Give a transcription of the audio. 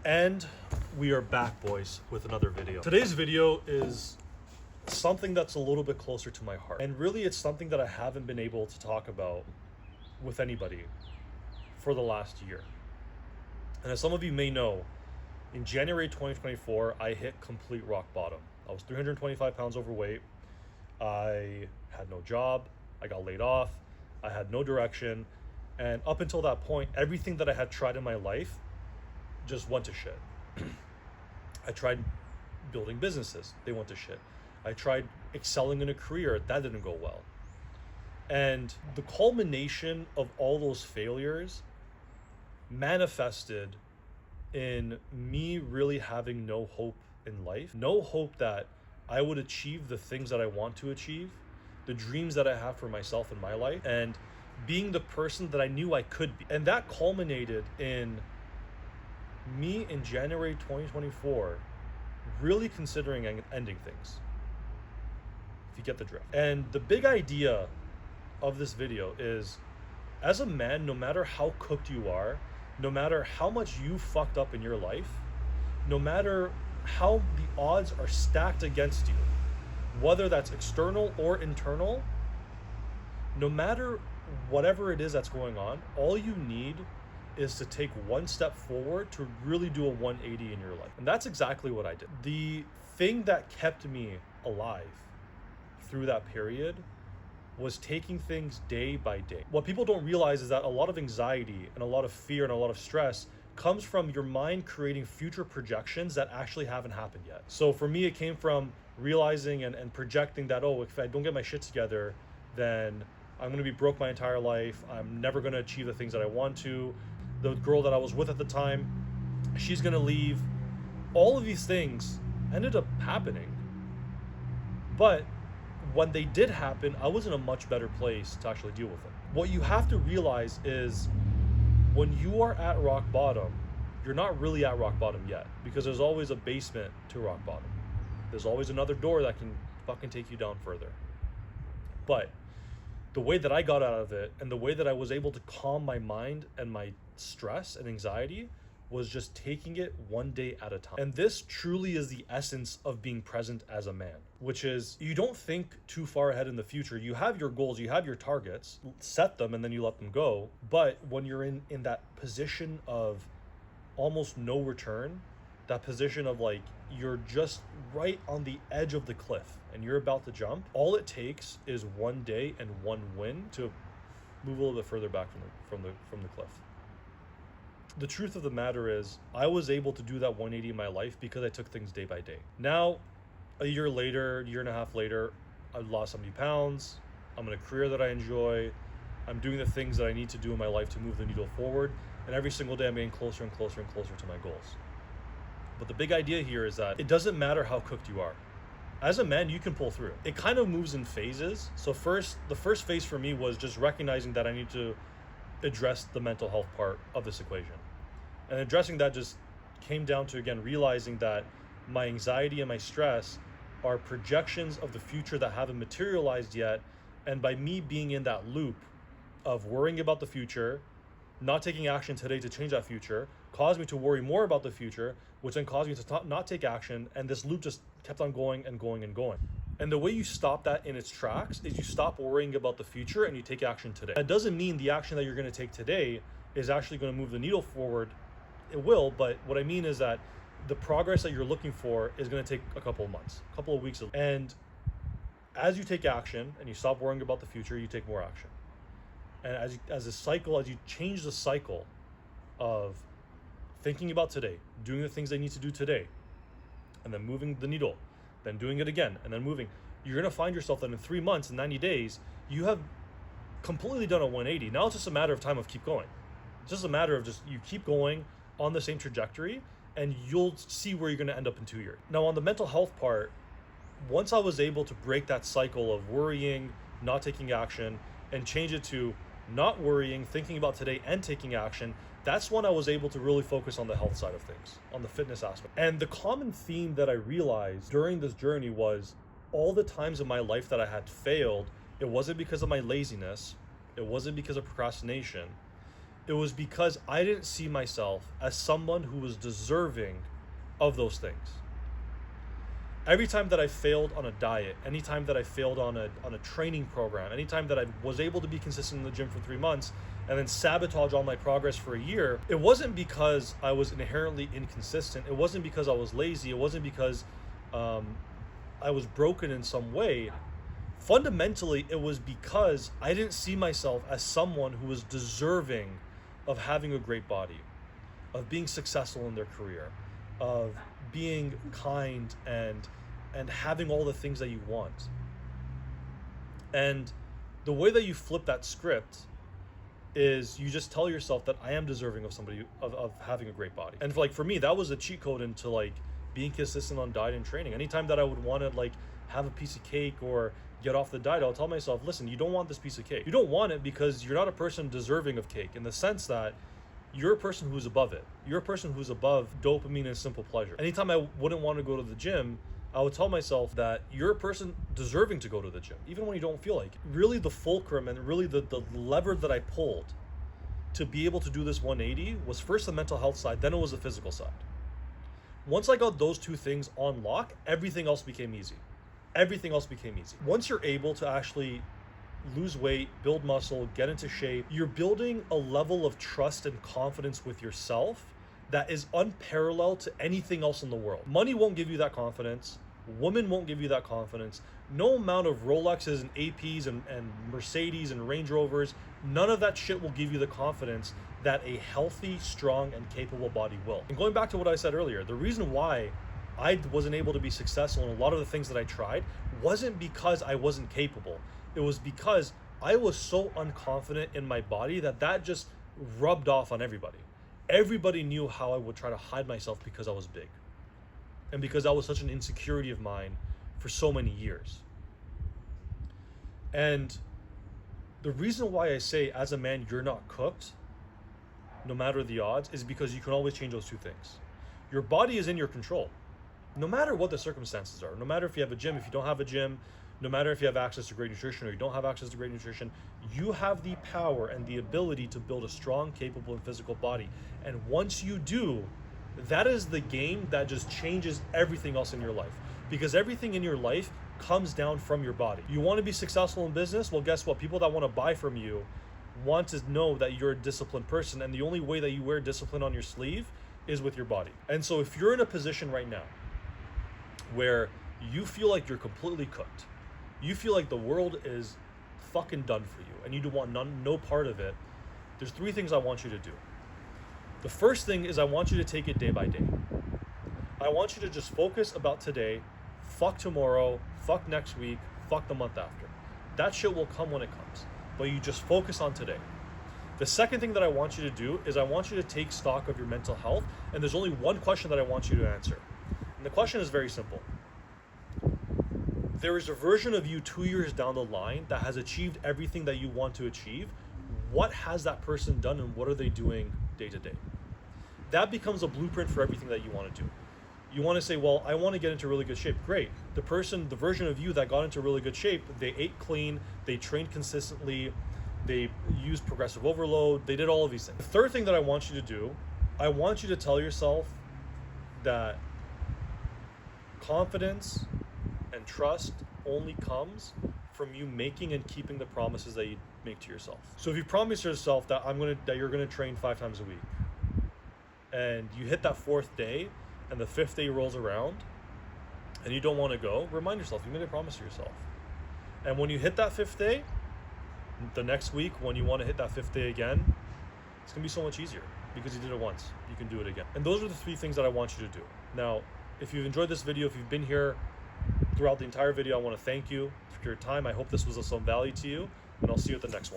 And we are back, boys, with another video. Today's video is something that's a little bit closer to my heart. And really, it's something that I haven't been able to talk about with anybody for the last year. And as some of you may know, in January 2024, I hit complete rock bottom. I was 325 pounds overweight. I had no job. I got laid off. I had no direction. And up until that point, everything that I had tried in my life just went to shit. I tried building businesses. They went to shit. I tried excelling in a career. That didn't go well. And the culmination of all those failures manifested in me really having no hope in life. No hope that I would achieve the things that I want to achieve, the dreams that I have for myself in my life, and being the person that I knew I could be. And that culminated in me in January 2024 really considering ending things, if you get the drift. And the big idea of this video is, as a man, no matter how cooked you are, no matter how much you fucked up in your life, no matter how the odds are stacked against you, whether that's external or internal, no matter whatever it is that's going on, all you need is to take one step forward to really do a 180 in your life. And that's exactly what I did. The thing that kept me alive through that period was taking things day by day. What people don't realize is that a lot of anxiety and a lot of fear and a lot of stress comes from your mind creating future projections that actually haven't happened yet. So for me, it came from realizing and projecting that, oh, if I don't get my shit together, then I'm gonna be broke my entire life. I'm never gonna achieve the things that I want to. The girl that I was with at the time, she's gonna leave. All of these things ended up happening. But when they did happen, I was in a much better place to actually deal with them. What you have to realize is when you are at rock bottom, you're not really at rock bottom yet, because there's always a basement to rock bottom. There's always another door that can fucking take you down further. But the way that I got out of it and the way that I was able to calm my mind and my stress and anxiety was just taking it one day at a time. And this truly is the essence of being present as a man, which is you don't think too far ahead in the future. You have your goals, you have your targets, set them, and then you let them go. But when you're in that position of almost no return, that position of like you're just right on the edge of the cliff and you're about to jump, all it takes is one day and one win to move a little bit further back from the cliff. The truth of the matter is, I was able to do that 180 in my life because I took things day by day. Now, a year and a half later, I've lost 70 pounds. I'm in a career that I enjoy. I'm doing the things that I need to do in my life to move the needle forward. And every single day I'm getting closer and closer and closer to my goals. But the big idea here is that it doesn't matter how cooked you are. As a man, you can pull through. It kind of moves in phases. So the first phase for me was just recognizing that I need to address the mental health part of this equation. And addressing that just came down to, again, realizing that my anxiety and my stress are projections of the future that haven't materialized yet. And by me being in that loop of worrying about the future, not taking action today to change that future, caused me to worry more about the future, which then caused me to not take action. And this loop just kept on going and going and going. And the way you stop that in its tracks is you stop worrying about the future and you take action today. That doesn't mean the action that you're going to take today is actually going to move the needle forward. It will, but what I mean is that the progress that you're looking for is going to take a couple of months, a couple of weeks. And as you take action and you stop worrying about the future, you take more action. And as you change the cycle of thinking about today, doing the things they need to do today, and then moving the needle, then doing it again, and then moving, you're going to find yourself that in 3 months and 90 days, you have completely done a 180. Now it's just a matter of time of keep going. It's just a matter of you keep going on the same trajectory, and you'll see where you're going to end up in 2 years. Now, on the mental health part, once I was able to break that cycle of worrying, not taking action, and change it to not worrying, thinking about today, and taking action, that's when I was able to really focus on the health side of things, on the fitness aspect. And the common theme that I realized during this journey was all the times in my life that I had failed, it wasn't because of my laziness, it wasn't because of procrastination, It was because I didn't see myself as someone who was deserving of those things. Every time that I failed on a diet, anytime that I failed on a training program, anytime that I was able to be consistent in the gym for 3 months and then sabotage all my progress for a year, it wasn't because I was inherently inconsistent. It wasn't because I was lazy. It wasn't because I was broken in some way. Fundamentally, it was because I didn't see myself as someone who was deserving of having a great body, of being successful in their career, of being kind and having all the things that you want. And the way that you flip that script is you just tell yourself that I am deserving of somebody of having a great body. And for me, that was a cheat code into like being consistent on diet and training. Anytime that I would want to like have a piece of cake or get off the diet, I'll tell myself, listen, you don't want this piece of cake. You don't want it because you're not a person deserving of cake, in the sense that you're a person who's above it. You're a person who's above dopamine and simple pleasure. Anytime I wouldn't want to go to the gym, I would tell myself that you're a person deserving to go to the gym, even when you don't feel like it. Really the fulcrum and really the lever that I pulled to be able to do this 180 was first the mental health side, then it was the physical side. Once I got those two things on lock, everything else became easy. Everything else became easy. Once you're able to actually lose weight, build muscle, get into shape, you're building a level of trust and confidence with yourself that is unparalleled to anything else in the world. Money won't give you that confidence. Women won't give you that confidence. No amount of Rolexes and APs and Mercedes and Range Rovers, none of that shit will give you the confidence that a healthy, strong, and capable body will. And going back to what I said earlier, the reason why I wasn't able to be successful in a lot of the things that I tried wasn't because I wasn't capable. It was because I was so unconfident in my body that just rubbed off on everybody. Everybody knew how I would try to hide myself because I was big. And because that was such an insecurity of mine for so many years. And the reason why I say, as a man, you're not cooked, no matter the odds, is because you can always change those two things. Your body is in your control. No matter what the circumstances are, no matter if you have a gym, if you don't have a gym, no matter if you have access to great nutrition or you don't have access to great nutrition, you have the power and the ability to build a strong, capable, and physical body. And once you do, that is the game that just changes everything else in your life. Because everything in your life comes down from your body. You want to be successful in business? Well, guess what? People that want to buy from you want to know that you're a disciplined person. And the only way that you wear discipline on your sleeve is with your body. And so if you're in a position right now where you feel like you're completely cooked, you feel like the world is fucking done for you and you don't want no part of it, there's 3 things I want you to do. The first thing is I want you to take it day by day. I want you to just focus about today, fuck tomorrow, fuck next week, fuck the month after. That shit will come when it comes, but you just focus on today. The second thing that I want you to do is I want you to take stock of your mental health, and there's only one question that I want you to answer. And the question is very simple. There is a version of you 2 years down the line that has achieved everything that you want to achieve. What has that person done and what are they doing day to day? That becomes a blueprint for everything that you want to do. You want to say, well, I want to get into really good shape. Great. The version of you that got into really good shape, they ate clean, they trained consistently, they used progressive overload, they did all of these things. The third thing that I want you to do, I want you to tell yourself that confidence and trust only comes from you making and keeping the promises that you make to yourself. So if you promise yourself that you're gonna train 5 times a week, and you hit that 4th day, and the 5th day rolls around, and you don't want to go, remind yourself you made a promise to yourself. And when you hit that 5th day, the next week when you want to hit that 5th day again, it's gonna be so much easier because you did it once. You can do it again. And those are the 3 things that I want you to do. Now, if you've enjoyed this video, if you've been here throughout the entire video, I want to thank you for your time. I hope this was of some value to you, and I'll see you at the next one.